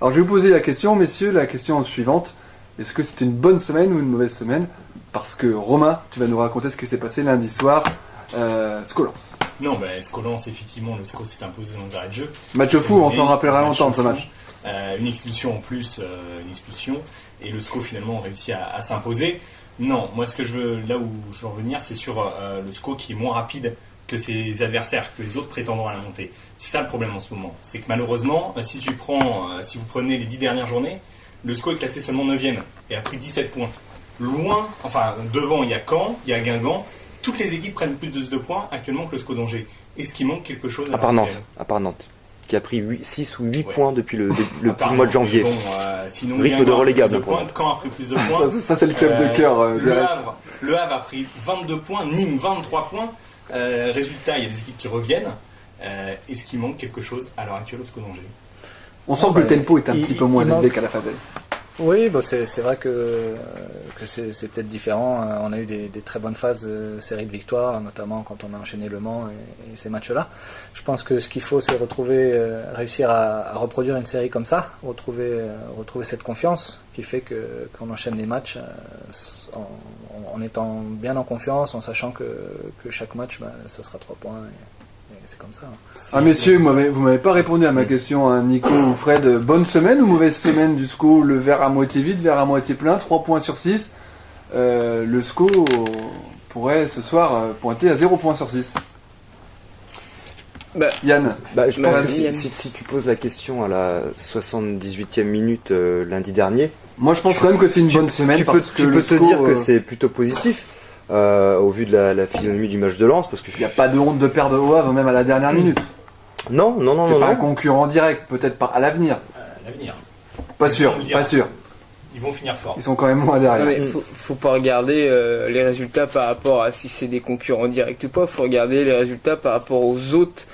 Alors je vais vous poser la question, messieurs, la question suivante. Est-ce que c'est une bonne semaine ou une mauvaise semaine? Parce que Romain, tu vas nous raconter ce qui s'est passé lundi soir, SCO-Lens. Non, SCO-Lens, effectivement, le SCO s'est imposé dans les arrêts de jeu. Match fou, on s'en rappellera longtemps de ce match. Une expulsion en plus, et le SCO finalement a réussi à s'imposer. Non, moi là où je veux revenir, c'est sur le SCO qui est moins rapide que ses adversaires, que les autres prétendants à la montée. C'est ça le problème en ce moment. C'est que malheureusement, si vous prenez les 10 dernières journées, le SCO est classé seulement 9e et a pris 17 points. Devant, il y a Caen, il y a Guingamp. Toutes les équipes prennent plus de 2 points actuellement que le SCO d'Angers. Est-ce qu'il manque quelque chose à part Nantes, qui a pris 6 ou 8 points depuis le mois de janvier. Sinon, rythme de relégable. Caen a pris plus de points. Ça c'est le club de cœur. Le Havre a pris 22 points, Nîmes 23 points. Résultat, il y a des équipes qui reviennent. Est-ce qu'il manque quelque chose à l'heure actuelle au SCO d'Angers? On sent que le tempo est un petit peu moins élevé qu'à la Fazelle. Oui, c'est vrai que c'est peut-être différent. On a eu des très bonnes phases, série de victoires, notamment quand on a enchaîné Le Mans et ces matchs-là. Je pense que ce qu'il faut, c'est réussir à reproduire une série comme ça, retrouver cette confiance qui fait qu'on enchaîne les matchs en étant bien en confiance, en sachant que chaque match, ça sera 3 points. Et c'est comme ça. Ah messieurs, vous m'avez pas répondu à ma question, hein, Nico ou Fred. Bonne semaine ou mauvaise semaine du SCO? Le verre à moitié vide, verre à moitié plein, 3 points sur 6. Le SCO pourrait ce soir pointer à 0 points sur 6. Yann, je pense que si tu poses la question à la 78e minute lundi dernier, moi je pense quand même que c'est une bonne semaine tu peux te dire que c'est plutôt positif. Au vu de la physionomie du match de Lens, parce que il n'y a pas de honte de perdre au Havre même à la dernière minute. Non. C'est pas un concurrent direct, peut-être à l'avenir. Pas sûr. Ils vont finir fort. Ils sont quand même moins derrière. Il faut pas regarder les résultats par rapport à si c'est des concurrents directs ou pas. Il faut regarder les résultats par rapport aux autres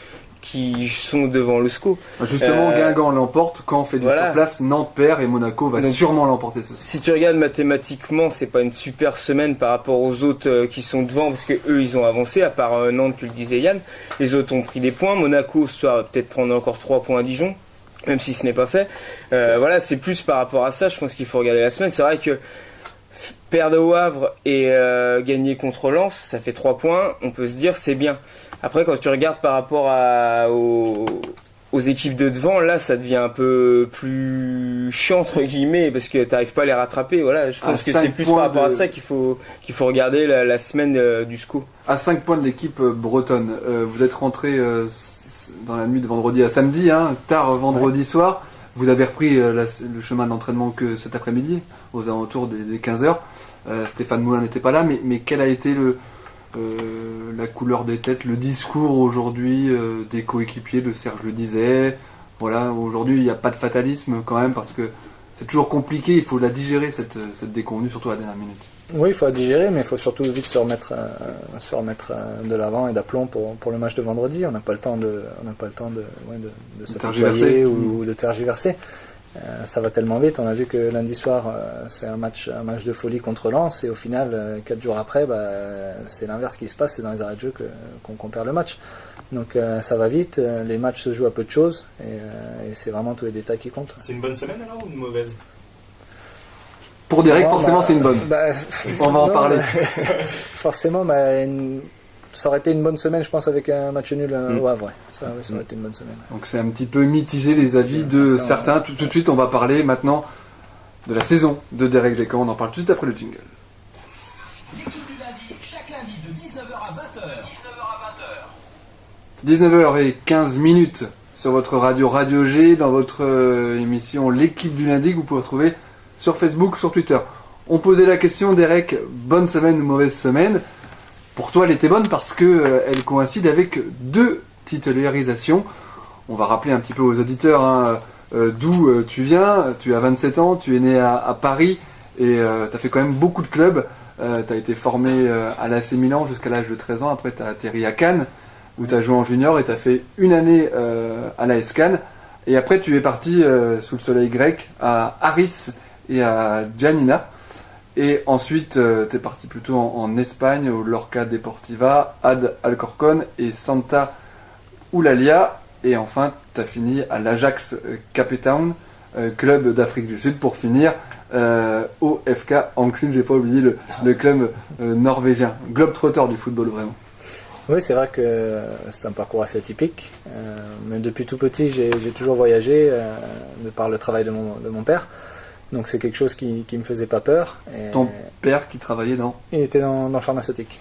qui sont devant le SCO. Justement, Guingamp l'emporte. Quand on fait du surplace, Nantes perd et Monaco va sûrement l'emporter ce soir. Si tu regardes mathématiquement, c'est pas une super semaine par rapport aux autres qui sont devant, parce que eux ils ont avancé, à part Nantes, tu le disais Yann. Les autres ont pris des points. Monaco ce soir va peut-être prendre encore 3 points à Dijon, même si ce n'est pas fait. C'est plus par rapport à ça, je pense qu'il faut regarder la semaine. C'est vrai que perdre au Havre et gagner contre Lens, ça fait 3 points, on peut se dire c'est bien. Après, quand tu regardes par rapport aux équipes de devant, là, ça devient un peu plus chiant, entre guillemets, parce que tu n'arrives pas à les rattraper. Voilà, je pense que c'est plus par rapport à ça qu'il faut regarder la semaine du SCO. À 5 points de l'équipe bretonne, vous êtes rentré dans la nuit de vendredi à samedi, tard vendredi soir. Vous avez repris le chemin d'entraînement que cet après-midi, aux alentours des 15h. Stéphane Moulin n'était pas là, mais quel a été la couleur des têtes, le discours aujourd'hui des coéquipiers de Serge le disait. Voilà, aujourd'hui il n'y a pas de fatalisme quand même, parce que c'est toujours compliqué, il faut la digérer cette déconvenue, surtout à la dernière minute. Oui, il faut la digérer, mais il faut surtout vite se remettre de l'avant et d'aplomb pour le match de vendredi. On n'a pas le temps de se tergiverser ou de tergiverser. Ça va tellement vite. On a vu que lundi soir, c'est un match de folie contre Lens, et au final, 4 jours après, c'est l'inverse qui se passe. C'est dans les arrêts de jeu qu'on perd le match. Donc ça va vite. Les matchs se jouent à peu de choses, et c'est vraiment tous les détails qui comptent. C'est une bonne semaine alors ou une mauvaise? Pour Derek, forcément, c'est une bonne. On va en parler. Forcément, ça aurait été une bonne semaine, je pense, avec un match nul au Havre. Ouais. Ça aurait été une bonne semaine. Donc c'est un petit peu mitigé les avis de certains. Tout de suite, on va parler maintenant de la saison de Derek Descamps. On en parle tout de suite après le jingle. L'équipe du lundi, chaque lundi de 19h à 20h. 19h15 sur votre Radio G, dans votre émission L'équipe du lundi, que vous pouvez retrouver sur Facebook, sur Twitter. On posait la question, Derek, bonne semaine ou mauvaise semaine? Pour toi, elle était bonne parce que elle coïncide avec 2 titularisations. On va rappeler un petit peu aux auditeurs d'où tu viens. Tu as 27 ans, tu es né à Paris et tu as fait quand même beaucoup de clubs. Tu as été formé à l'AC Milan jusqu'à l'âge de 13 ans. Après, tu as atterri à Cannes où tu as joué en junior et tu as fait une année à l'AS Cannes. Et après, tu es parti sous le soleil grec à Aris et à Giannina. Et ensuite, tu es parti plutôt en Espagne, au Lorca Deportiva, Ad Alcorcón et Santa Eulalia. Et enfin, tu as fini à l'Ajax Cape Town, club d'Afrique du Sud pour finir au FK Hangshin, j'ai pas oublié le club norvégien, globetrotter du football vraiment. Oui, c'est vrai que c'est un parcours assez atypique, mais depuis tout petit j'ai toujours voyagé de par le travail de mon père, donc c'est quelque chose qui me faisait pas peur. Et ton père qui travaillait dans il était dans le pharmaceutique.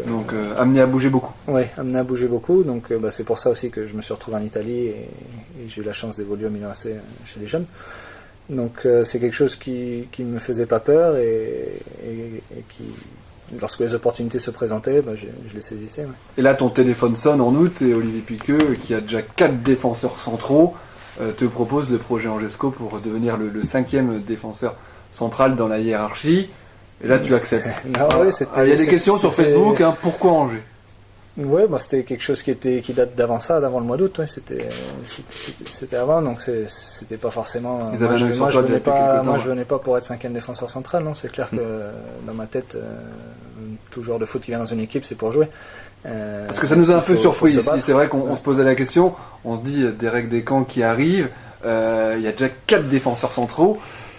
Donc amené à bouger beaucoup. Oui, amené à bouger beaucoup, donc c'est pour ça aussi que je me suis retrouvé en Italie et j'ai eu la chance d'évoluer au Milan AC chez les jeunes. Donc c'est quelque chose qui me faisait pas peur et qui, lorsque les opportunités se présentaient, je les saisissais. Ouais. Et là ton téléphone sonne en août et Olivier Piqueux, qui a déjà 4 défenseurs centraux, te propose le projet Angesco pour devenir le 5e défenseur central dans la hiérarchie. Et là tu acceptes. Il y a des questions sur Facebook, pourquoi Angers? Oui, c'était quelque chose qui date d'avant ça, d'avant le mois d'août. Ouais, c'était avant, donc c'était pas forcément. Moi, je venais pas pour être 5e défenseur central, non. C'est clair que dans ma tête, tout joueur de foot qui vient dans une équipe, c'est pour jouer. Parce que ça nous a un peu surpris ici. C'est vrai qu'on se posait la question. On se dit Derek Descamps qui arrive. Il y a déjà 4 défenseurs centraux.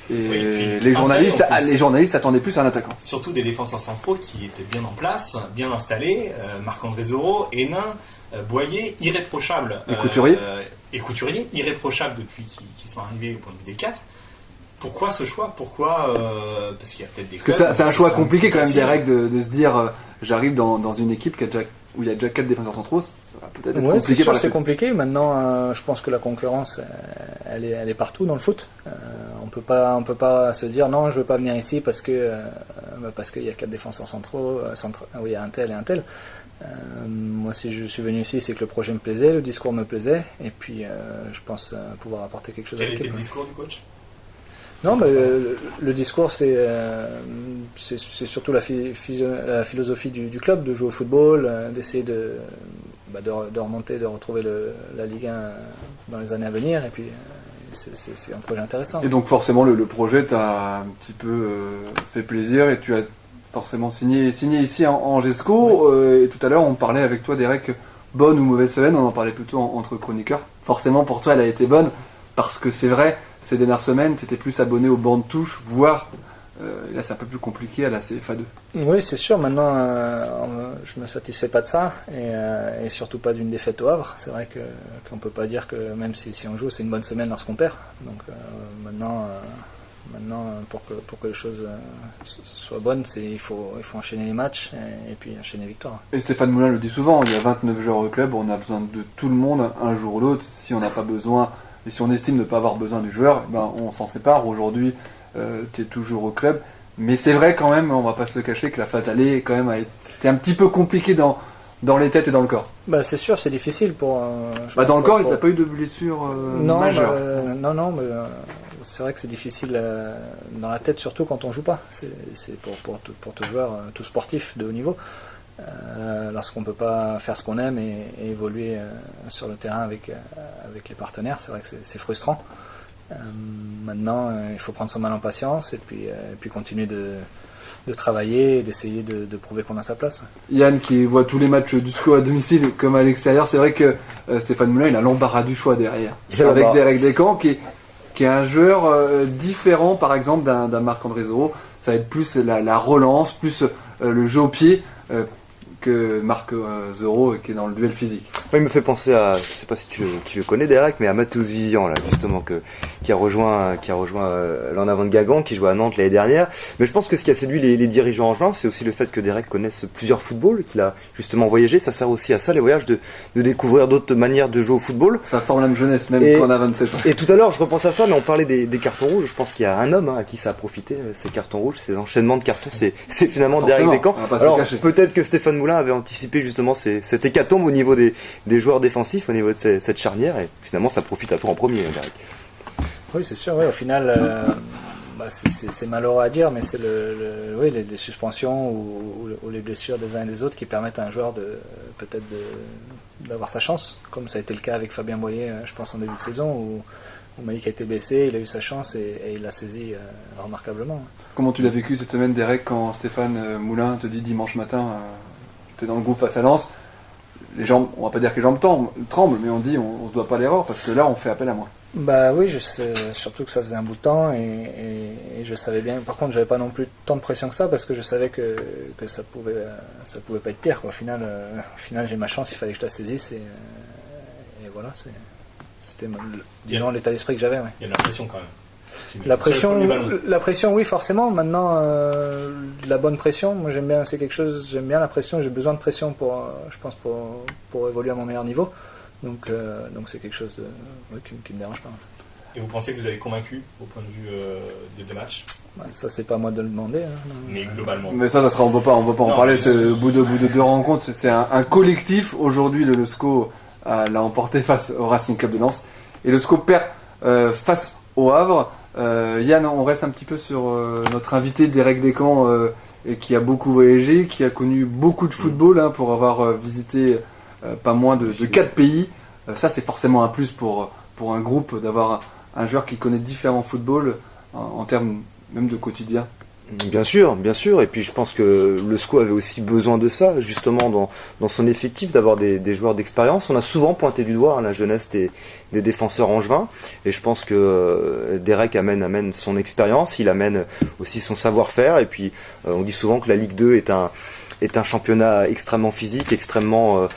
Et les journalistes attendaient plus un attaquant. Surtout des défenseurs centraux qui étaient bien en place, bien installés. Marc-André Zoro, Hénin, Boyer, irréprochables. Et Couturier, irréprochables depuis qu'ils sont arrivés au point de vue des 4. Pourquoi ce choix? Pourquoi parce qu'il y a peut-être des clubs. Parce que c'est un choix compliqué quand même, Derek, de se dire j'arrive dans une équipe où il y a déjà 4 défenseurs centraux. Peut-être compliqué. C'est compliqué. Maintenant, je pense que la concurrence, elle est partout dans le foot. On peut pas se dire non, je veux pas venir ici parce qu'il y a 4 défenseurs centraux. Il y a un tel et un tel. Moi, si je suis venu ici, c'est que le projet me plaisait, le discours me plaisait, et puis je pense pouvoir apporter quelque chose. Quel était le discours du coach? Non, le discours, c'est surtout la philosophie du club, de jouer au football, d'essayer de remonter, de retrouver la Ligue 1 dans les années à venir, et puis c'est un projet intéressant. Et donc forcément, le projet t'a un petit peu fait plaisir, et tu as forcément signé ici en Angesco. Oui. Et tout à l'heure, on parlait avec toi, Derek, bonne ou mauvaise semaine, on en parlait plutôt entre chroniqueurs. Forcément, pour toi, elle a été bonne, parce que c'est vrai, ces dernières semaines, tu étais plus abonné au banc de touche, voire, et là c'est un peu plus compliqué à la CFA2. Oui, c'est sûr, maintenant je me satisfais pas de ça, et surtout pas d'une défaite au Havre. C'est vrai qu'on peut pas dire que même si on joue, c'est une bonne semaine lorsqu'on perd. Donc maintenant, pour que les choses soient bonnes, il faut enchaîner les matchs et puis enchaîner les victoires. Et Stéphane Moulin le dit souvent, il y a 29 joueurs au club, on a besoin de tout le monde un jour ou l'autre. Si on n'a pas besoin... Et si on estime ne pas avoir besoin du joueur, on s'en sépare. Aujourd'hui, tu es toujours au club. Mais c'est vrai quand même, on va pas se le cacher, que la phase aller quand même a été un petit peu compliquée dans les têtes et dans le corps. C'est sûr, c'est difficile pour... dans le corps, il n'y a pas eu de blessure majeure. Non, mais c'est vrai que c'est difficile dans la tête, surtout quand on joue pas. C'est pour tout joueur, tout sportif de haut niveau. Lorsqu'on ne peut pas faire ce qu'on aime et évoluer sur le terrain avec les partenaires, c'est vrai que c'est frustrant. Maintenant, il faut prendre son mal en patience et puis continuer de travailler et d'essayer de prouver qu'on a sa place. Yann, qui voit tous les matchs du SCO à domicile comme à l'extérieur, c'est vrai que Stéphane Moulin, il a l'embarras du choix derrière. Avec Derek Descamps, qui est un joueur différent, par exemple, d'un Marc-André Zoro. Ça va être plus la relance, plus le jeu au pied, que Marc Zoro, qui est dans le duel physique. Il me fait penser à, je sais pas si tu le connais, Derek, mais à Mathéus Vivian, là, justement, qui a rejoint l'en avant de Guingamp, qui jouait à Nantes l'année dernière. Mais je pense que ce qui a séduit les dirigeants en juin, c'est aussi le fait que Derek connaisse plusieurs footballs, qu'il a justement voyagé. Ça sert aussi à ça, les voyages, de découvrir d'autres manières de jouer au football. Ça forme l'âme jeunesse, même quand on a 27 ans. Et tout à l'heure, je repense à ça, mais on parlait des cartons rouges. Je pense qu'il y a un homme à qui ça a profité, ces cartons rouges, ces enchaînements de cartons. C'est finalement Derek Descamps. Alors, peut-être que Stéphane Moulin avait anticipé justement cette hécatombe au niveau des joueurs défensifs, au niveau de cette charnière, et finalement ça profite à toi en premier, Derek. Oui, c'est sûr, au final c'est malheureux à dire, mais c'est les suspensions ou les blessures des uns et des autres qui permettent à un joueur peut-être d'avoir sa chance, comme ça a été le cas avec Fabien Boyer, je pense en début de saison, où Malik a été blessé, il a eu sa chance et il l'a saisi remarquablement. Comment tu l'as vécu cette semaine, Derek, quand Stéphane Moulin te dit dimanche matin, tu es dans le groupe face à Lens, les jambes, on va pas dire que les jambes tremblent, mais on dit on se doit pas l'erreur parce que là on fait appel à moi. Bah oui, surtout que ça faisait un bout de temps et je savais bien. Par contre, j'avais pas non plus tant de pression que ça parce que je savais que ça pouvait pas être pire, quoi. Au final, j'ai ma chance, il fallait que je la saisisse et voilà, c'était disons l'état d'esprit que j'avais. Ouais. Il y a de la pression quand même. La pression, oui, forcément. Maintenant, la bonne pression, moi j'aime bien la pression. J'ai besoin de pression pour évoluer à mon meilleur niveau. Donc c'est quelque chose qui me dérange pas. Et vous pensez que vous avez convaincu au point de vue des deux matchs? Ça, c'est pas à moi de le demander. Hein. Mais globalement. Mais ça sera, on peut pas en parler. Au bout de deux rencontres, c'est un collectif. Aujourd'hui, le SCO l'a emporté face au Racing Club de Lens. Et le SCO perd face au Havre. Yann, on reste un petit peu sur notre invité Derek Descamps, qui a beaucoup voyagé, qui a connu beaucoup de football pour avoir visité pas moins de 4 pays. Ça, c'est forcément un plus pour un groupe d'avoir un joueur qui connaît différents footballs en termes même de quotidien. Bien sûr, et puis je pense que le SCO avait aussi besoin de ça, justement dans son effectif, d'avoir des joueurs d'expérience. On a souvent pointé du doigt la jeunesse des défenseurs angevins, et je pense que Derek amène son expérience, il amène aussi son savoir-faire, et puis on dit souvent que la Ligue 2 est un championnat extrêmement physique, extrêmement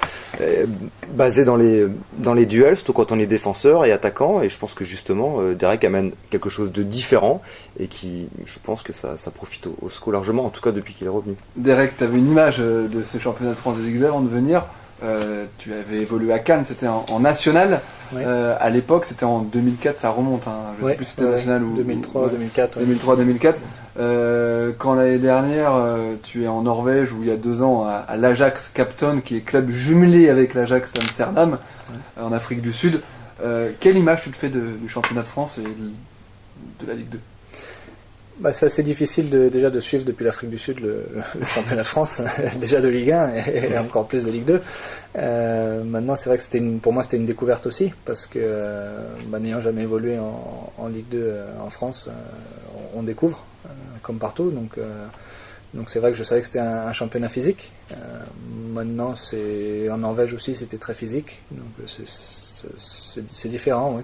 basé dans les duels, surtout quand on est défenseur et attaquant, et je pense que justement Derek amène quelque chose de différent et qui, je pense que ça profite au SCO largement, en tout cas depuis qu'il est revenu. Derek, tu avais une image de ce championnat de France de Ligue 2 avant de venir. Tu avais évolué à Cannes, c'était en national. Oui. À l'époque, c'était en 2004, ça remonte. Je sais plus si c'était national ou 2003, 2004. 2003-2004. Quand l'année dernière, tu es en Norvège, où il y a 2 ans, à l'Ajax Capton, qui est club jumelé avec l'Ajax d'Amsterdam, en Afrique du Sud. Quelle image tu te fais du championnat de France et de la Ligue 2? C'est assez difficile déjà de suivre depuis l'Afrique du Sud le championnat de France, déjà de Ligue 1 et encore plus de Ligue 2. Maintenant, c'est vrai que pour moi c'était une découverte aussi, parce que n'ayant jamais évolué en Ligue 2 en France, on découvre, comme partout. Donc c'est vrai que je savais que c'était un championnat physique. Maintenant, en Norvège aussi, c'était très physique. Donc c'est différent, ouais,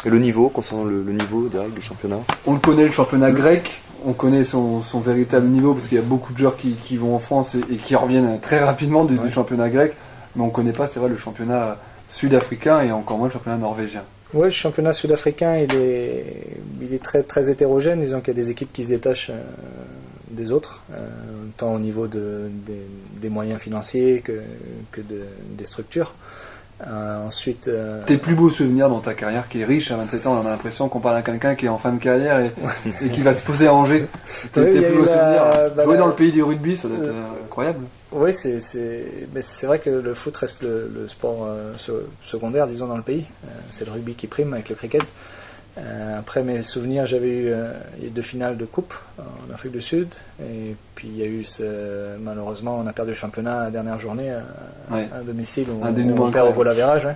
Et le niveau, concernant le niveau du championnat? On le connaît, le championnat grec, on connaît son véritable niveau, parce qu'il y a beaucoup de joueurs qui vont en France et qui reviennent très rapidement du championnat grec, mais on ne connaît pas, c'est vrai, le championnat sud-africain et encore moins le championnat norvégien. Oui, le championnat sud-africain, il est très, très hétérogène. Disons qu'il y a des équipes qui se détachent des autres, tant au niveau des moyens financiers que des structures. Ensuite, tes plus beaux souvenirs dans ta carrière, qui est riche à 27 ans, on a l'impression qu'on parle à quelqu'un qui est en fin de carrière et qui va se poser à Angers. Tes plus beaux souvenirs, jouer dans le pays du rugby, ça doit être incroyable. Oui, mais c'est vrai que le foot reste le sport secondaire, disons, dans le pays. C'est le rugby qui prime avec le cricket. Après mes souvenirs, j'avais eu 2 finales de coupe en Afrique du Sud, et puis il y a eu malheureusement on a perdu le championnat la dernière journée à domicile où on perd au goal average.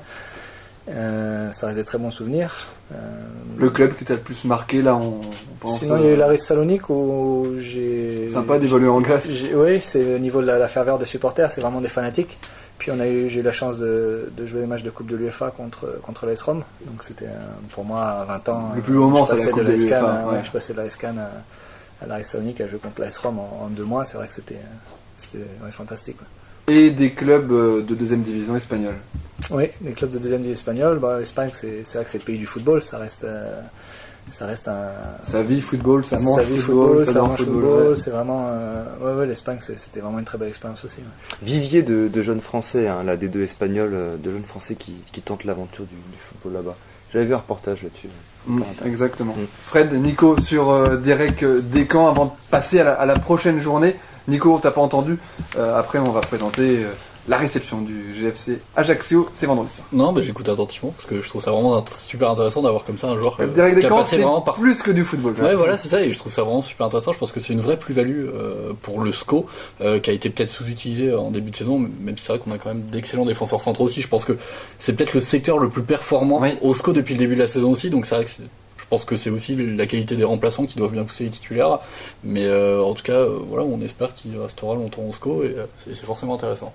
Ça reste des très bons souvenirs. Le club qui t'a le plus marqué là, on pense. Sinon il y a eu l'Aris Salonique où j'ai sympa d'évoluer en Grèce. Oui, c'est au niveau de la ferveur des supporters, c'est vraiment des fanatiques. Puis j'ai eu la chance de jouer les matchs de Coupe de l'UEFA contre l'AS Rome. Donc c'était pour moi à 20 ans. Le plus beau moment, c'est la Coupe de l'UEFA. Je passais de l'AS Cannes à l'AS Salonique à jouer contre l'AS Rome en 2 mois. C'est vrai que c'était fantastique. Ouais. Et des clubs de 2e division espagnole. Oui, des clubs de 2e division espagnole. L'Espagne, c'est vrai que c'est le pays du football. Ça reste sa vie football, ça mange football, ça mange football. Ouais. C'est vraiment l'Espagne, c'était vraiment une très belle expérience aussi. Ouais. Vivier de jeunes Français, là, des 2 Espagnols, de jeunes Français qui tentent l'aventure du football là-bas. J'avais vu un reportage là-dessus. Exactement. Fred, Nico, sur Derek Descamps, avant de passer à la prochaine journée. Nico, on t'a pas entendu. Après, on va présenter la réception du GFC Ajaccio, c'est vendredi soir. Non, j'écoute attentivement parce que je trouve ça vraiment super intéressant d'avoir comme ça un joueur Derek Descamps, c'est vraiment plus que du football. Ouais, voilà, c'est ça, et je trouve ça vraiment super intéressant. Je pense que c'est une vraie plus-value pour le SCO, qui a été peut-être sous-utilisé en début de saison, même si c'est vrai qu'on a quand même d'excellents défenseurs centraux aussi. Je pense que c'est peut-être le secteur le plus performant au SCO depuis le début de la saison aussi, donc c'est vrai que je pense que c'est aussi la qualité des remplaçants qui doivent bien pousser les titulaires, mais en tout cas, voilà, on espère qu'il restera longtemps au SCO et c'est forcément intéressant.